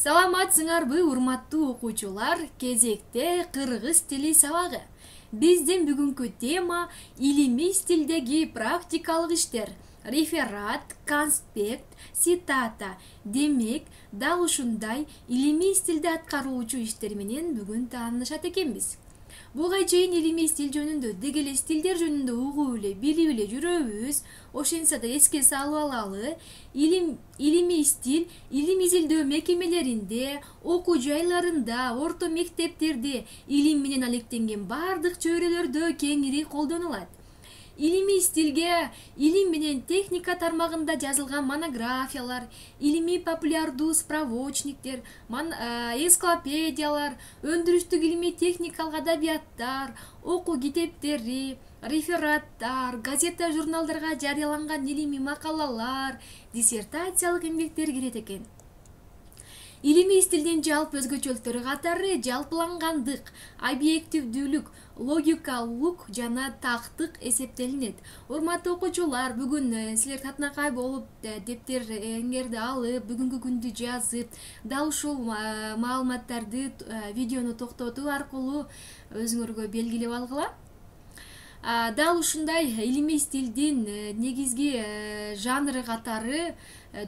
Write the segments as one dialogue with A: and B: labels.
A: Саламатсыңарбы, урматтуу окуучулар? Кезекте кыргыз тили сабагы. Биздин бүгүнкү тема илимий стилдеги практикалык иштер. Реферат, конспект, цитата. Демек, дал ушундай илимий стилде аткаруучу иштер менен бүгүн таанышат экенбиз. Буга чейин илимий стил жөнүндө, деги эле стилдер жөнүндө угуп эле, билип эле жүрөбүз. Ошентсе да эске салып алалы. Илимий стил илим изилдөө мекемелеринде, окуу жайларында, орто мектептерде илим менен алектенген бардык чөйрөлөрдө кеңири колдонулат. Илимий стилге илим менен техника тармагында жазылган монографиялар, илимий популярдуу справочниктер, энциклопедиялар, өндүрүштүк илимий техникалык адабияттар, окуу китептери, рефераттар, газета журналдарга жарыяланган илимий макалалар, диссертациялык эмгектер кирет экен. Илимий стилдин жалпы өзгөчөлүктөрү катары жалпылангандык, объективдүүлүк, логикалуулук жана тактык эсептелинет. Урматтуу окуучулар, бүгүн силер татынакай болуп, дептериңерди алып, бүгүнкү күндү жазып, дал ушул маалыматтарды видеону токтотуу аркылуу өзүңөргө белгилеп алгыла. Дал ушундай илимий стилдин негизги жанры катары,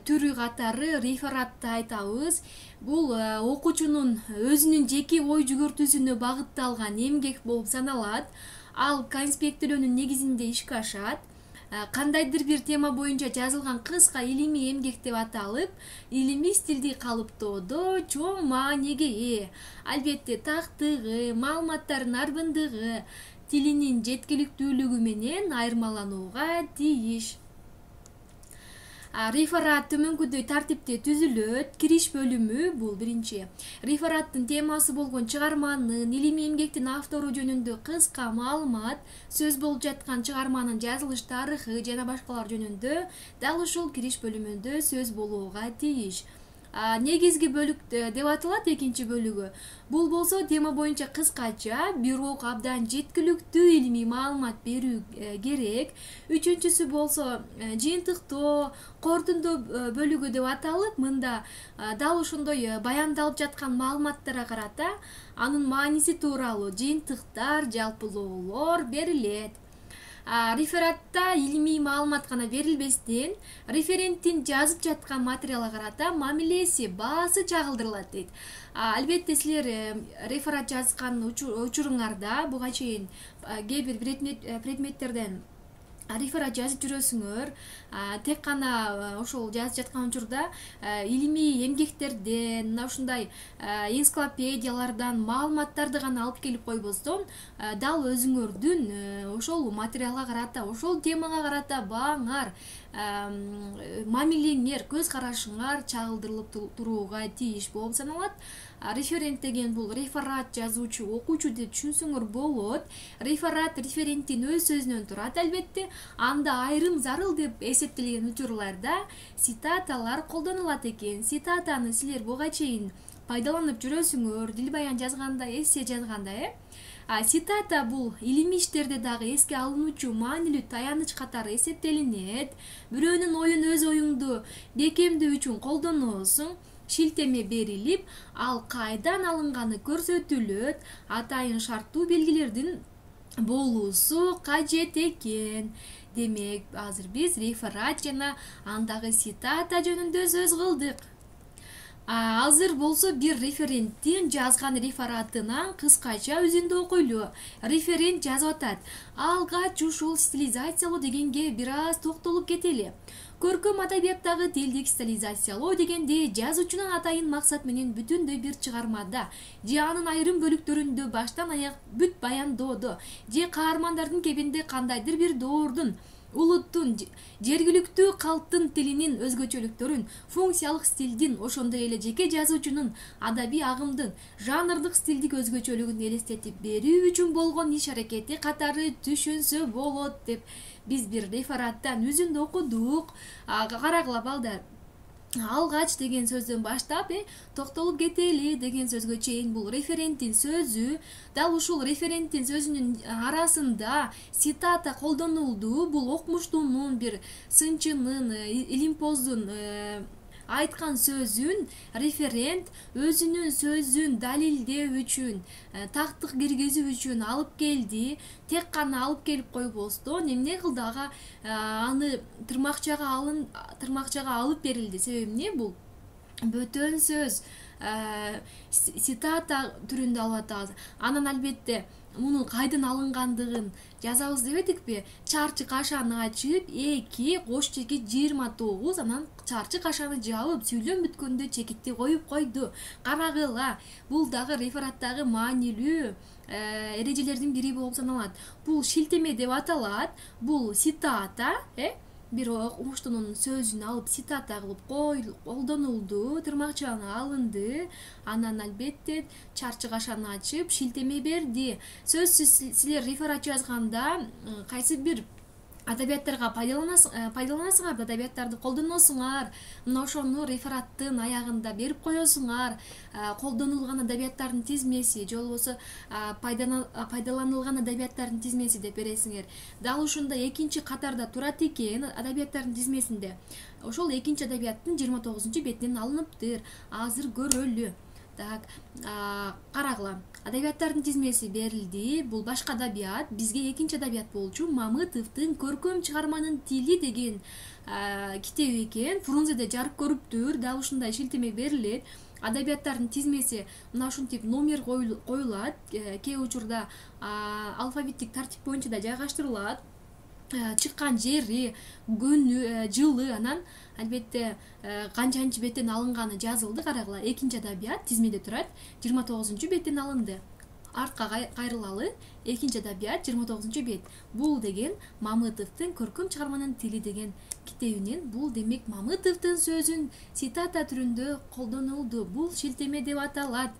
A: түрү катары рефератты айтабыз. Бул окуучунун өзүнүн жеке ой жүгүртүүсүнө багытталган эмгек болуп саналат. Ал конспектилөөнүн негизинде ишке ашат. Кандайдыр бир тема боюнча жазылган кыска илимий эмгек деп аталып, илимий стилди калыптоодо чоң мааниге ээ. Албетте тактыгы, маалыматтардын арбындыгы, тилинин жеткиликтүүлүгү менен айырмаланууга тийиш. Реферат төмөнкүдөй тартипте түзүлөт. Кириш бөлүмү бул биринчи. Рефераттын темасы болгон чыгарманын, илимий эмгектин автору жөнүндө кыска маалымат, сөз болуп жаткан чыгарманын жазылыш тарыхы жана башкалар жөнүндө дал ушул кириш бөлүмүндө сөз болууга тийиш. Негизги бөлүк деп аталат экинчи бөлүгү. Бул болсо тема боюнча кыскача, бирок абдан жеткиликтүү илимий маалымат берүү керек. Үчүнчүсү болсо жыйынтыктоо, корутундоо бөлүгү деп аталып, мында дал ошондой баяндалып жаткан маалыматтарга карата анын мааниси тууралуу жыйынтыктар, жалпылоолор берилет. Рефератта илимий маалымат гана берилбестен, референттин жазып жаткан материалга карата мамилеси, баасы чагылдырылат дейт. Албетте силер реферат жазган учуруңарда буга чейин кээ бир предметтерден реферат жазып жүрөсүңөр, тек гана ошол жазып жаткан учурда илимий эмгектерден, ушундай энциклопедиялардан маалыматтарды гана алып келип койбостон, дал өзүңөрдүн ошол материалга карата, ошол темага карата бааңар, мамилеңер, көз карашыңар чагылдырылып турууга тийиш болуп саналат. Референт деген бул реферат жазуучу, окуучу деп түшүнсөңөр болот. Реферат референттин өз сөзүнөн турат, албетте. Анда айрым зарыл деп эсептелген учурларда цитаталар колдонулат экен. Цитатаны силер буга чейин пайдаланып жүрөсүңөр, дил баян жазганда, эссе жазганда, Цитата бул илимий иштерде дагы эске алынуучу маанилүү таяныч катары эсептелинет. Бирөөнүн оюн өз оюңду бекемдөө үчүн колдоносуң. Шилтеме берилип, ал кайдан алынганы көрсөтүлөт, атайын шарттуу белгилердин болуусу кажет экен. Демек, азыр биз реферат жана андагы цитата жөнүндө сөз кылдык. Азыр болсо бир референттин жазган рефератынан кыскача үзүндү окуйлу. Референт жазып атат. Алгач ушул стилизациялоо дегенге бир аз токтолуп кетели. Көркөм адабияттагы тилдик стилизациялоо дегенде жазуучунун атайын максат менен бүтүндөй бир чыгармада же анын айрым бөлүктөрүндө баштан аяк бүт баяндоодо же каармандардын кебинде кандайдыр бир доордун, улуттун, жергиликтүү калктын тилинин өзгөчөлүктөрүн, функциялык стилдин, ошондой эле жеке жазуучунун адабий агымдын, жанрдык стилдик өзгөчөлүгүн элестетип берүү үчүн болгон иш-аракети катары түшүнсө болот деп биз бир рефераттан үзүндү окудук. Карагыла балдар. Алгач деген сөздөн баштап, токтолуп кетели деген сөзгө чейин бул референттин сөзү. Дал ушул референттин сөзүнүн арасында цитата колдонулду. Бул окумуштуунун, бир сынчынын, илимпоздун айткан сөзүн референт өзүнүн сөзүн далилдөө үчүн, тактык киргизүү үчүн алып келди. Тек гана алып келип койбостон эмне кылды, ага аны тырмакчага алып берилди. Себеби эмне? Бул бөтөн сөз, цитата түрүндө алып атабыз. Анан албетте мунун кайдан алынгандыгын жазабыз дебедикпи? Чарчы кашаны ачып, 2 кош чекит 29, анан чарчы кашаны жабып, сүйлөм бүткөндө чекитти коюп койду. Карагыла, бул дагы рефераттагы маанилүү эрежелердин бири болуп саналат. Бул шилтеме деп аталат. Бул цитата, бир окумуштунун сөзүн алып цитата кылып колдонулду, тырмакчаны алынды, анан албетте чарчы кашаны ачып шилтеме берди. Сөзсүз силер реферат жазганда кайсы бир адабияттарга пайдаланасыңар, адабияттарды колдоносуңар, мына ошону рефераттын аягында берип коесуңар. Колдонулган адабияттардын тизмеси же болбосо пайдаланылган адабияттардын тизмеси деп бересиңер. Дал ушундай экинчи катарда турат экен адабияттардын тизмесинде. Ошол экинчи адабияттын 29-бетинен алыныптыр. Азыр көрөлү. Так, карагыла. Адабияттардын тизмеси берилди. Бул башка адабият. Бизге экинчи адабият болчу Мамытовдун Көркөм чыгарманын тили деген китеби экен. Фрунзеде жарык көрүптүр. Дал ушундай шилтеме берилет. Адабияттардын тизмеси мына ушинтип номер коюлат. Кээ учурда алфавиттик тартип боюнча да жайгаштырылат. Чыккан жери, күнү, жылы, анан албетте канчанчы беттен алынганы жазылды. Карагыла, экинчи адабият тизмеде турат, 29-беттен алынды. Артка кайрылалы, экинчи адабият 29-бет. Бул деген Мамытовдун Көркөм чыгарманын тили деген китебинен. Бул демек Мамытовдун сөзүн цитата түрүндө колдонулду. Бул шилтеме деп аталат.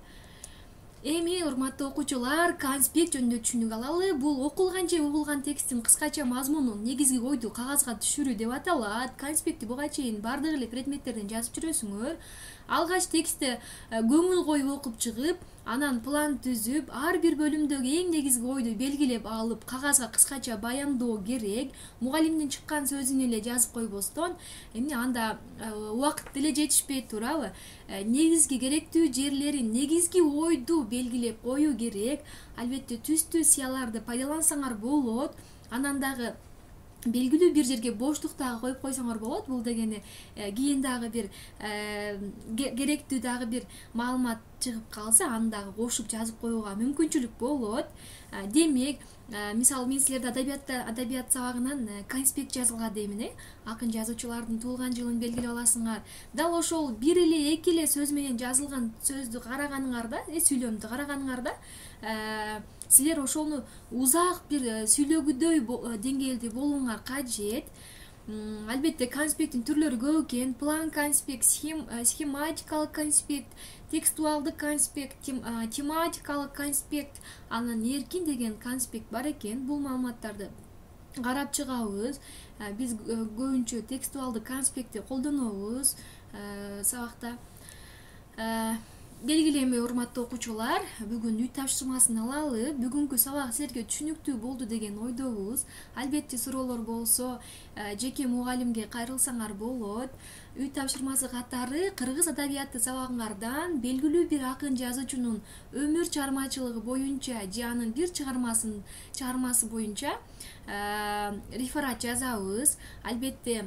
A: Эми урматтуу окуучулар, конспект жөнүндө түшүнүк алалы. Бул окулган же угулган тексттин кыскача мазмунун негизги ойду кагазга түшүрүү деп аталат. Конспектти буга чейин бардык эле предметтерден жазып жүрөсүңөр. Алгач текстти көңүл коюп окуп чыгып, анан план түзүп, ар бир бөлүмдөгү эң негизги ойду белгилеп алып, кагазга кыскача баяндоо керек. Мугалимдин чыккан сөзүн эле жазып койбостон, эмне анда убакыт деле жетишпей турабы? Негизги керектүү жерлерин, негизги ойду белгилеп коюу керек. Албетте түстүү сыяларды пайдалансаңар болот. Анан дагы белгилүү бир жерге боштук дагы коюп койсоңор болот. Бул дегени кийин дагы бир керектүү дагы бир маалымат чыгып калса, аны дагы кошуп жазып коюуга мүмкүнчүлүк болот. Демек, мисалы мен силерди адабият сабагынан конспект жазылга деймин, акын жазуучулардын туулган жылын белгилеп аласыңар. Дал ошол бир эле, эки эле сөз менен жазылган сөздү караганыңарда, сүйлөмдү караганыңарда, силер ошону узак бир сүйлөгүдөй деңгээлде болууңар кажет. Албетте конспекттин түрлөрү көп экен. План конспект, схематикалык конспект, текстуалдык конспект, тематикалык конспект, анан эркин деген конспект бар экен. Бул маалыматтарды карап чыгабыз. Биз көбүнчө текстуалдык конспектти колдонобуз сабакта. Келгиле, эми урматтуу окуучулар, бүгүн үй тапшырмасын алалы. Бүгүнкү сабак силерге түшүнүктүү болду деген ойдобуз. Албетте суроолор болсо, жеке мугалимге кайрылсаңар болот. Үй тапшырмасы катары кыргыз адабияты сабагыңардан белгилүү бир акын жазуучунун өмүр чыгармачылыгы боюнча же анын бир чыгармасы боюнча реферат жазабыз. Албетте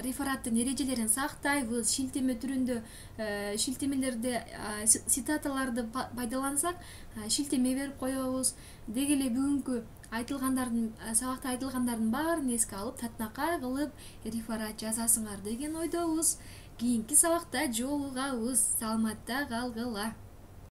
A: рефераттын эрежелерин сактайбыз. Шилтеме түрүндө шилтемелерде цитаталарды пайдалансак, шилтеме берип коебуз. Деги эле бүгүнкү сабакта айтылгандардын баарын эске алып, татынакай кылып реферат жазасыңар деген ойдобуз. Кийинки сабакта жолугабыз. Саламатта калгыла.